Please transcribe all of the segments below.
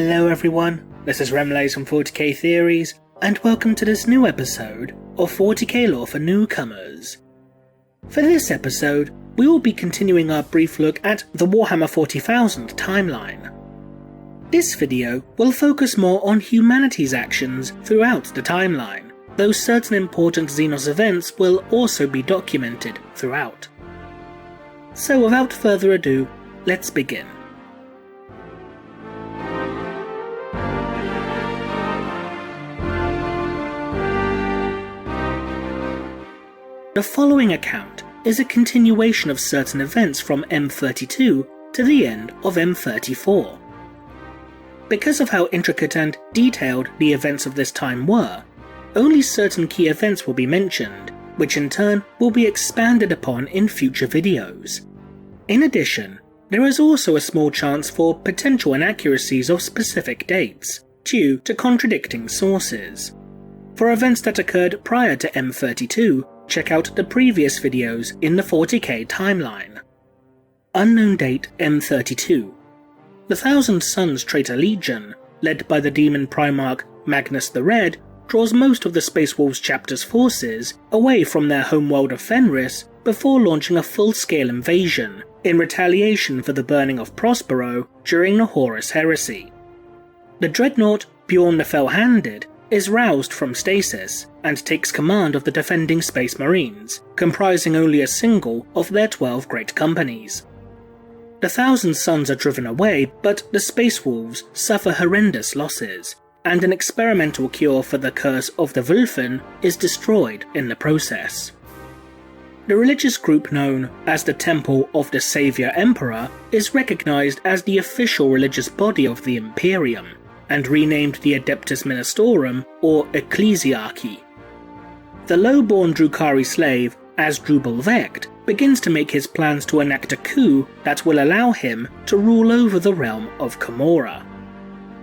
Hello everyone, this is Remlays from 40k Theories, and welcome to this new episode of 40k Lore for Newcomers. For this episode, we will be continuing our brief look at the Warhammer 40,000 timeline. This video will focus more on humanity's actions throughout the timeline, though certain important Xenos events will also be documented throughout. So without further ado, let's begin. The following account is a continuation of certain events from M32 to the end of M34. Because of how intricate and detailed the events of this time were, only certain key events will be mentioned, which in turn will be expanded upon in future videos. In addition, there is also a small chance for potential inaccuracies of specific dates, due to contradicting sources. For events that occurred prior to M32, check out the previous videos in the 40k timeline. Unknown date M32. The Thousand Sons Traitor Legion, led by the demon Primark Magnus the Red, draws most of the Space Wolves chapter's forces away from their homeworld of Fenris before launching a full-scale invasion in retaliation for the burning of Prospero during the Horus Heresy. The dreadnought Bjorn the Fell-Handed is roused from stasis and takes command of the defending Space Marines, comprising only a single of their 12 great companies. The Thousand Sons are driven away, but the Space Wolves suffer horrendous losses, and an experimental cure for the curse of the Wulfen is destroyed in the process. The religious group known as the Temple of the Saviour Emperor is recognized as the official religious body of the Imperium, and renamed the Adeptus Ministorum or Ecclesiarchy. The low-born Drukhari slave, Asdrubal Vecht, begins to make his plans to enact a coup that will allow him to rule over the realm of Camorra.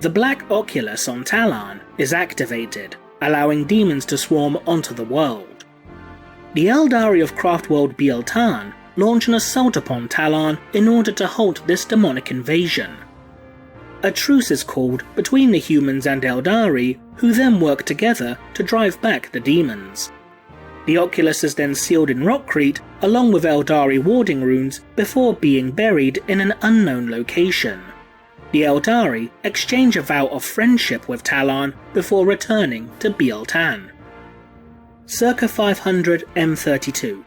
The Black Oculus on Tallarn is activated, allowing demons to swarm onto the world. The Eldari of Craftworld Biel-Tan launch an assault upon Tallarn in order to halt this demonic invasion. A truce is called between the humans and Eldari, who then work together to drive back the demons. The Oculus is then sealed in Rockcrete along with Eldari warding runes before being buried in an unknown location. The Eldari exchange a vow of friendship with Tallarn before returning to Biel-Tan. Circa 500 M32.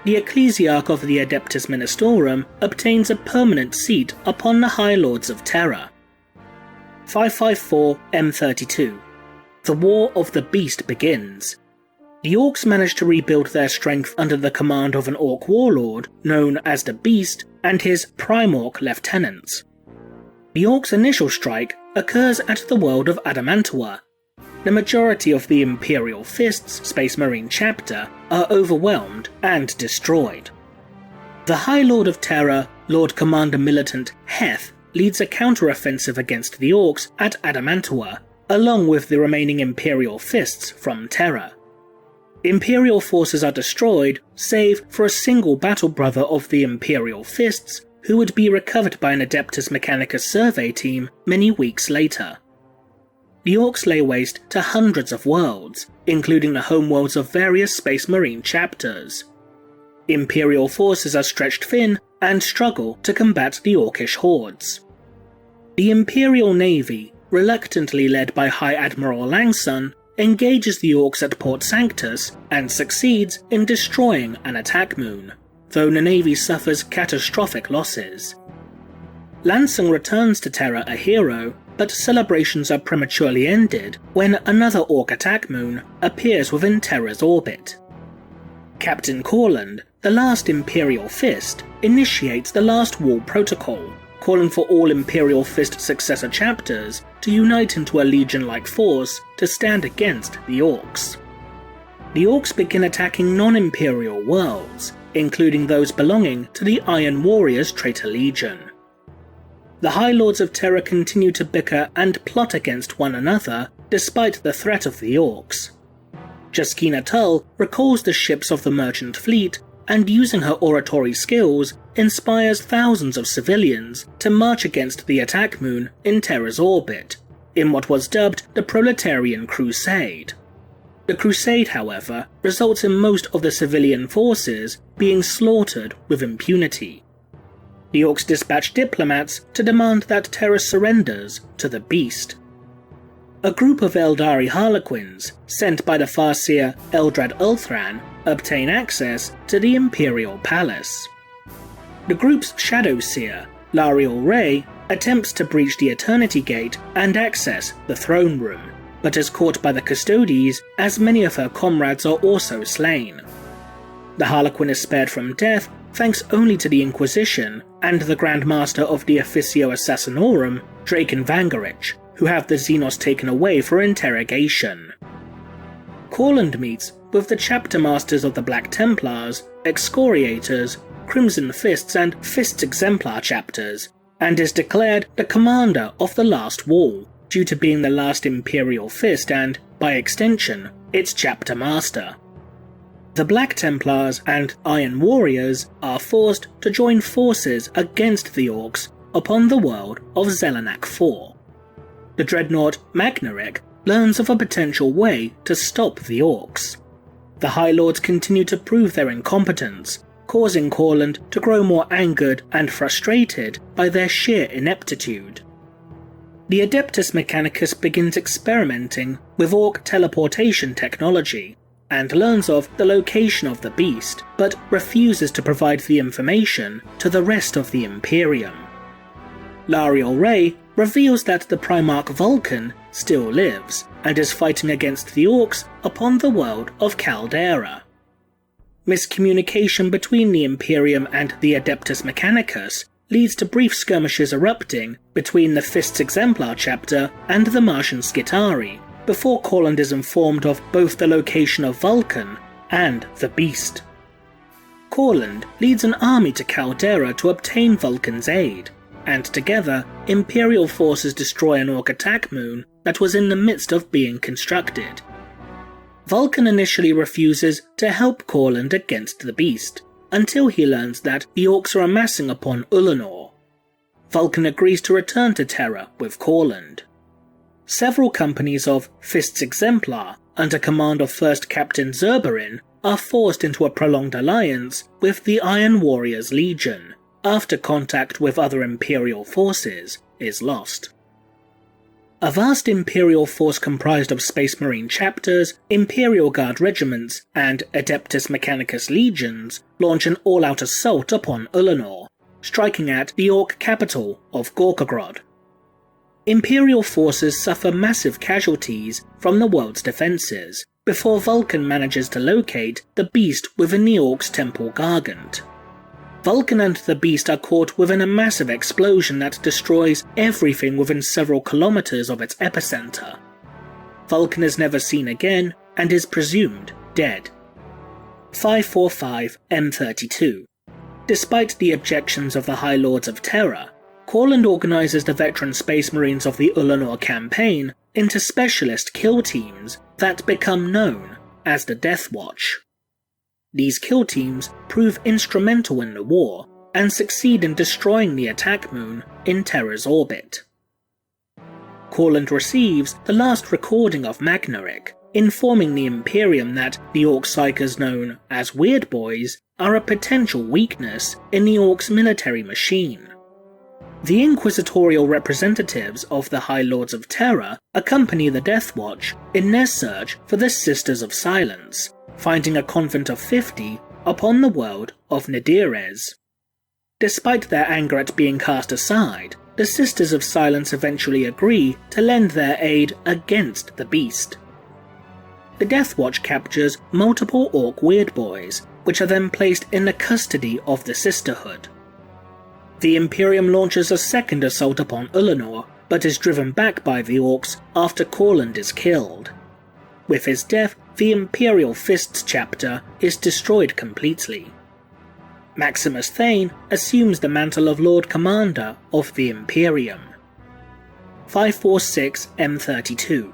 The Ecclesiarch of the Adeptus Ministorum obtains a permanent seat upon the High Lords of Terror. 554 M32. The War of the Beast begins. The Orcs manage to rebuild their strength under the command of an Orc warlord known as the Beast and his Primark lieutenants. The Orcs' initial strike occurs at the world of Adamantua. The majority of the Imperial Fists Space Marine chapter are overwhelmed and destroyed. The High Lord of Terror, Lord Commander Militant Heth, leads a counter-offensive against the Orcs at Adamantua, along with the remaining Imperial Fists from Terra. Imperial forces are destroyed, save for a single battle brother of the Imperial Fists, who would be recovered by an Adeptus Mechanicus survey team many weeks later. The Orcs lay waste to hundreds of worlds, including the homeworlds of various Space Marine chapters. Imperial forces are stretched thin and struggle to combat the Orcish hordes. The Imperial Navy, reluctantly led by High Admiral Langson, engages the Orcs at Port Sanctus and succeeds in destroying an attack moon, though the Navy suffers catastrophic losses. Lansing returns to Terra a hero, but celebrations are prematurely ended when another Orc attack moon appears within Terra's orbit. Captain Corland, the last Imperial Fist, initiates the Last Wall Protocol, calling for all Imperial Fist successor chapters to unite into a legion-like force to stand against the Orcs. The Orcs begin attacking non-Imperial worlds, including those belonging to the Iron Warriors Traitor Legion. The High Lords of Terror continue to bicker and plot against one another despite the threat of the Orcs. Jaskina Tull recalls the ships of the merchant fleet and using her oratory skills inspires thousands of civilians to march against the attack moon in Terra's orbit, in what was dubbed the Proletarian Crusade. The crusade, however, results in most of the civilian forces being slaughtered with impunity. The Orcs dispatch diplomats to demand that Terra surrenders to the Beast. A group of Eldari Harlequins, sent by the Farseer Eldrad Ulthran, obtain access to the Imperial Palace. The group's Shadow Seer, Lariel Ray, attempts to breach the Eternity Gate and access the throne room, but is caught by the Custodes as many of her comrades are also slain. The Harlequin is spared from death thanks only to the Inquisition and the Grand Master of the Officio Assassinorum, Draken Vangerich, who have the Xenos taken away for interrogation. Corland meets with the Chapter Masters of the Black Templars, Excoriators, Crimson Fists and Fists Exemplar chapters, and is declared the commander of the Last Wall, due to being the last Imperial Fist and, by extension, its Chapter Master. The Black Templars and Iron Warriors are forced to join forces against the Orcs upon the world of Zelenak IV. The Dreadnought Magnarek learns of a potential way to stop the Orcs. The High Lords continue to prove their incompetence, causing Corland to grow more angered and frustrated by their sheer ineptitude. The Adeptus Mechanicus begins experimenting with Orc teleportation technology, and learns of the location of the Beast, but refuses to provide the information to the rest of the Imperium. Lariel Ray reveals that the Primark Vulcan still lives, and is fighting against the Orcs upon the world of Caldera. Miscommunication between the Imperium and the Adeptus Mechanicus leads to brief skirmishes erupting between the Fists Exemplar chapter and the Martian Skitari, before Corland is informed of both the location of Vulcan and the Beast. Corland leads an army to Caldera to obtain Vulcan's aid, and together, Imperial forces destroy an Orc attack moon that was in the midst of being constructed. Vulcan initially refuses to help Corland against the Beast, until he learns that the Orcs are amassing upon Ulanor. Vulcan agrees to return to Terra with Corland. Several companies of Fists Exemplar, under command of First Captain Zerberin, are forced into a prolonged alliance with the Iron Warriors Legion, after contact with other Imperial forces is lost. A vast Imperial force comprised of Space Marine chapters, Imperial Guard regiments, and Adeptus Mechanicus legions launch an all-out assault upon Ulanor, striking at the Orc capital of Gorkogrod. Imperial forces suffer massive casualties from the world's defences, before Vulcan manages to locate the Beast within the Orcs' Temple Gargant. Vulcan and the Beast are caught within a massive explosion that destroys everything within several kilometers of its epicenter. Vulcan is never seen again and is presumed dead. 545 M32. Despite the objections of the High Lords of Terra, Corland organizes the veteran Space Marines of the Ulanor campaign into specialist kill teams that become known as the Death Watch. These kill teams prove instrumental in the war and succeed in destroying the attack moon in Terra's orbit. Corland receives the last recording of Magnarek, informing the Imperium that the Orc psychers known as Weird Boys are a potential weakness in the Orcs' military machine. The inquisitorial representatives of the High Lords of Terra accompany the Death Watch in their search for the Sisters of Silence, finding a convent of 50 upon the world of Nidires. Despite their anger at being cast aside, the Sisters of Silence eventually agree to lend their aid against the Beast. The Death Watch captures multiple Orc Weird Boys, which are then placed in the custody of the Sisterhood. The Imperium launches a second assault upon Ulanor, but is driven back by the Orcs after Corland is killed. With his death, the Imperial Fists chapter is destroyed completely. Maximus Thane assumes the mantle of Lord Commander of the Imperium. 546 M32.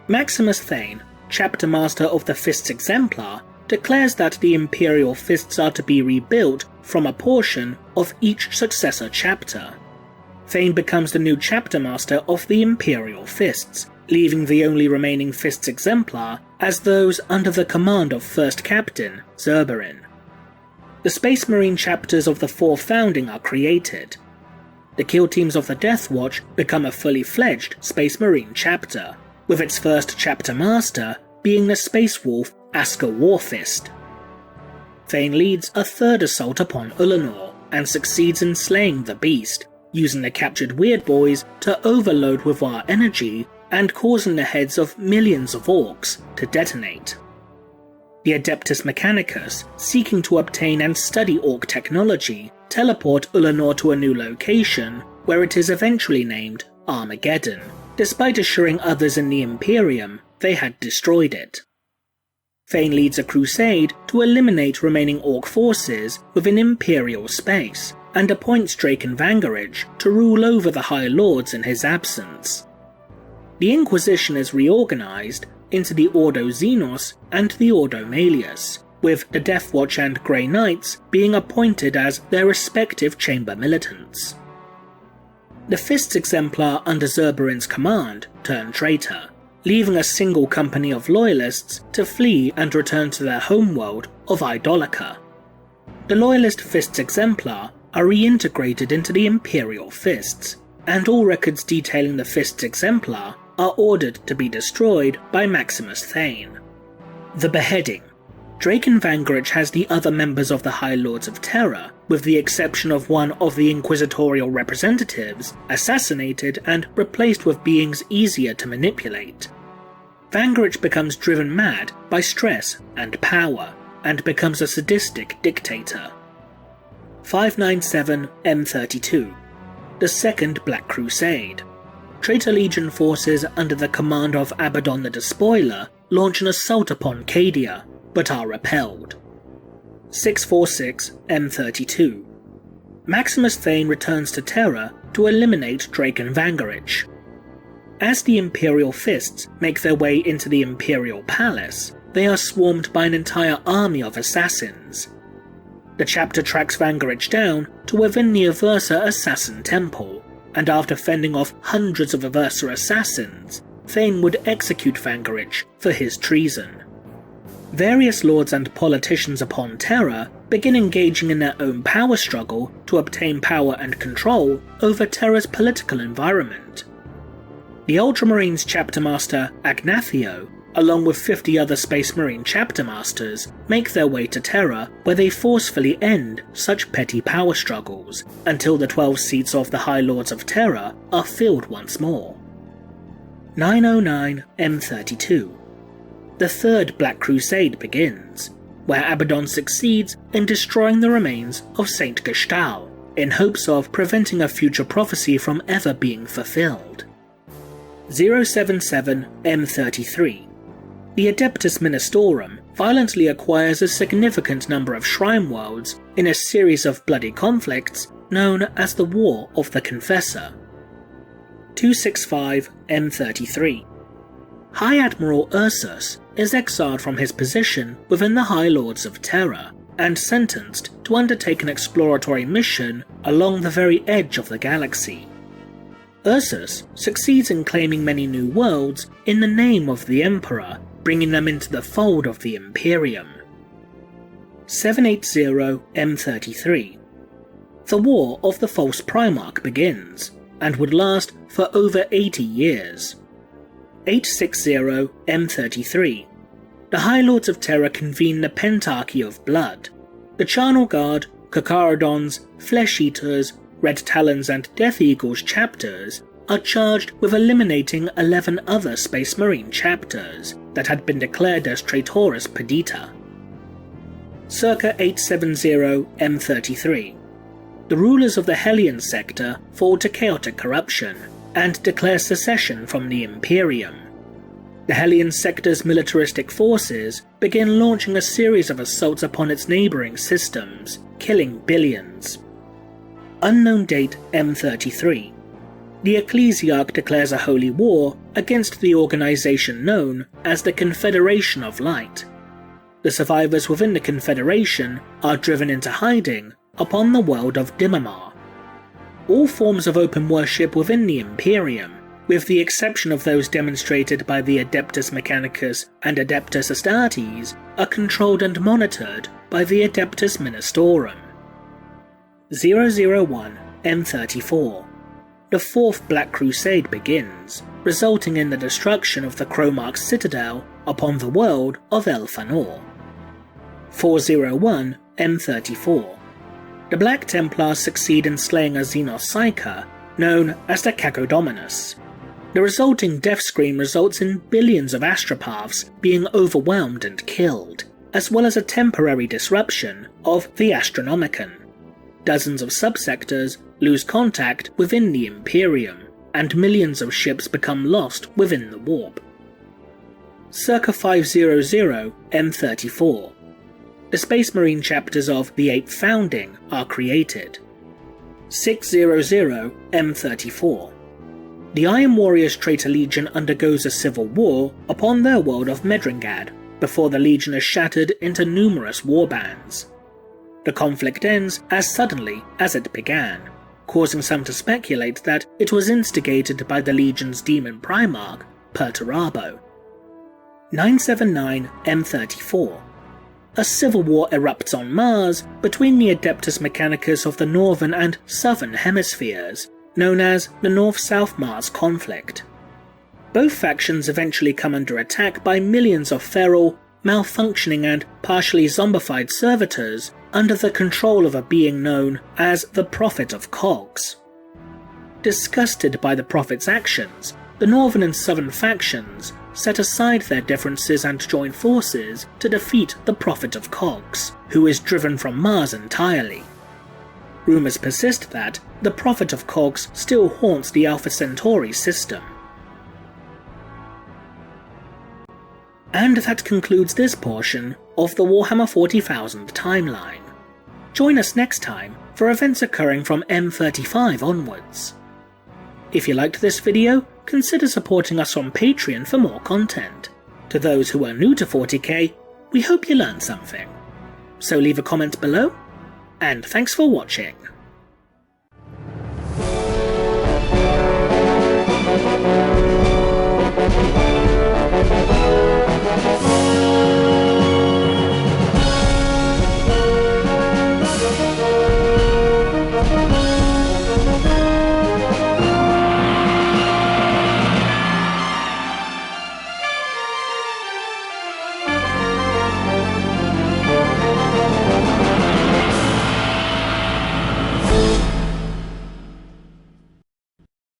Maximus Thane, Chapter Master of the Fists Exemplar, declares that the Imperial Fists are to be rebuilt from a portion of each successor chapter. Thane becomes the new chapter master of the Imperial Fists, leaving the only remaining Fists exemplar as those under the command of First Captain Zurbarin. The Space Marine chapters of the 4th founding are created. The kill teams of the Death Watch become a fully fledged Space Marine chapter, with its first chapter master being the Space Wolf Asker Warfist. Thane leads a third assault upon Ullanor and succeeds in slaying the beast, using the captured Weird Boys to overload with our energy and causing the heads of millions of orcs to detonate. The Adeptus Mechanicus, seeking to obtain and study orc technology, teleport Ullanor to a new location where it is eventually named Armageddon, despite assuring others in the Imperium they had destroyed it. Thane leads a crusade to eliminate remaining orc forces within Imperial space, and appoints Draken Vangarich to rule over the High Lords in his absence. The Inquisition is reorganized into the Ordo Xenos and the Ordo Malleus, with the Death Watch and Grey Knights being appointed as their respective chamber militants. The Fists exemplar under Zurbarin's command turn traitor, leaving a single company of loyalists to flee and return to their homeworld of Idolica. The loyalist Fists exemplar are reintegrated into the Imperial Fists, and all records detailing the Fists exemplar are ordered to be destroyed by Maximus Thane. The Beheading. Draken Vangarich has the other members of the High Lords of Terror, with the exception of one of the Inquisitorial representatives, assassinated and replaced with beings easier to manipulate. Vangarich becomes driven mad by stress and power, and becomes a sadistic dictator. 597 M32. The Second Black Crusade. Traitor Legion forces under the command of Abaddon the Despoiler launch an assault upon Cadia, but are repelled. 646 M32. Maximus Thane returns to Terra to eliminate Draken Vangarich. As the Imperial Fists make their way into the Imperial Palace, they are swarmed by an entire army of assassins. The chapter tracks Vangarich down to within the Aversa Assassin Temple, and after fending off hundreds of Aversa assassins, Thane would execute Vangarich for his treason. Various lords and politicians upon Terra begin engaging in their own power struggle to obtain power and control over Terra's political environment. The Ultramarines chapter master Agnathio, along with 50 other Space Marine chapter masters, make their way to Terra, where they forcefully end such petty power struggles, until the 12 seats of the High Lords of Terra are filled once more. 909 M32. The Third Black Crusade begins, where Abaddon succeeds in destroying the remains of Saint Gestal, in hopes of preventing a future prophecy from ever being fulfilled. 077 M33. The Adeptus Ministorum violently acquires a significant number of shrine worlds in a series of bloody conflicts known as the War of the Confessor. 265 M33. High Admiral Ursus is exiled from his position within the High Lords of Terra, and sentenced to undertake an exploratory mission along the very edge of the galaxy. Ursus succeeds in claiming many new worlds in the name of the Emperor, bringing them into the fold of the Imperium. 780 M33. The War of the False Primark begins, and would last for over 80 years. 860 M33. The High Lords of Terra convene the Pentarchy of Blood. The Charnel Guard, Kakarodons, Flesh Eaters, Red Talons and Death Eagles chapters are charged with eliminating 11 other Space Marine chapters that had been declared as Traitoris Perdita. Circa 870 M33. The rulers of the Hellion sector fall to chaotic corruption and declare secession from the Imperium. The Hellion sector's militaristic forces begin launching a series of assaults upon its neighbouring systems, killing billions. Unknown date M33. The Ecclesiarch declares a holy war against the organisation known as the Confederation of Light. the survivors within the Confederation are driven into hiding upon the world of Dimmermar. All forms of open worship within the Imperium, with the exception of those demonstrated by the Adeptus Mechanicus and Adeptus Astartes, are controlled and monitored by the Adeptus Ministorum. 001 M34. The Fourth Black Crusade begins, resulting in the destruction of the Primark's citadel upon the world of Elfanor. 401 M34. The Black Templars succeed in slaying a Xenos Psyker, known as the Cacodominus. The resulting death screen results in billions of astropaths being overwhelmed and killed, as well as a temporary disruption of the Astronomicon. Dozens of subsectors lose contact within the Imperium, and millions of ships become lost within the warp. Circa 500 M34. The Space Marine chapters of The Eighth Founding are created. 600 M34. The Iron Warriors Traitor Legion undergoes a civil war upon their world of Medringad, before the Legion is shattered into numerous warbands. The conflict ends as suddenly as it began, causing some to speculate that it was instigated by the Legion's demon Primark, Perturabo. 979 M34. A civil war erupts on Mars between the Adeptus Mechanicus of the Northern and Southern Hemispheres, known as the North-South Mars conflict. Both factions eventually come under attack by millions of feral, malfunctioning and partially zombified servitors under the control of a being known as the Prophet of Cogs. Disgusted by the Prophet's actions, the Northern and Southern factions set aside their differences and join forces to defeat the Prophet of Cogs, who is driven from Mars entirely. Rumours persist that the Prophet of Cogs still haunts the Alpha Centauri system. And that concludes this portion of the Warhammer 40,000 timeline. Join us next time for events occurring from M35 onwards. If you liked this video, consider supporting us on Patreon for more content. To those who are new to 40k, we hope you learned something. So leave a comment below, and thanks for watching.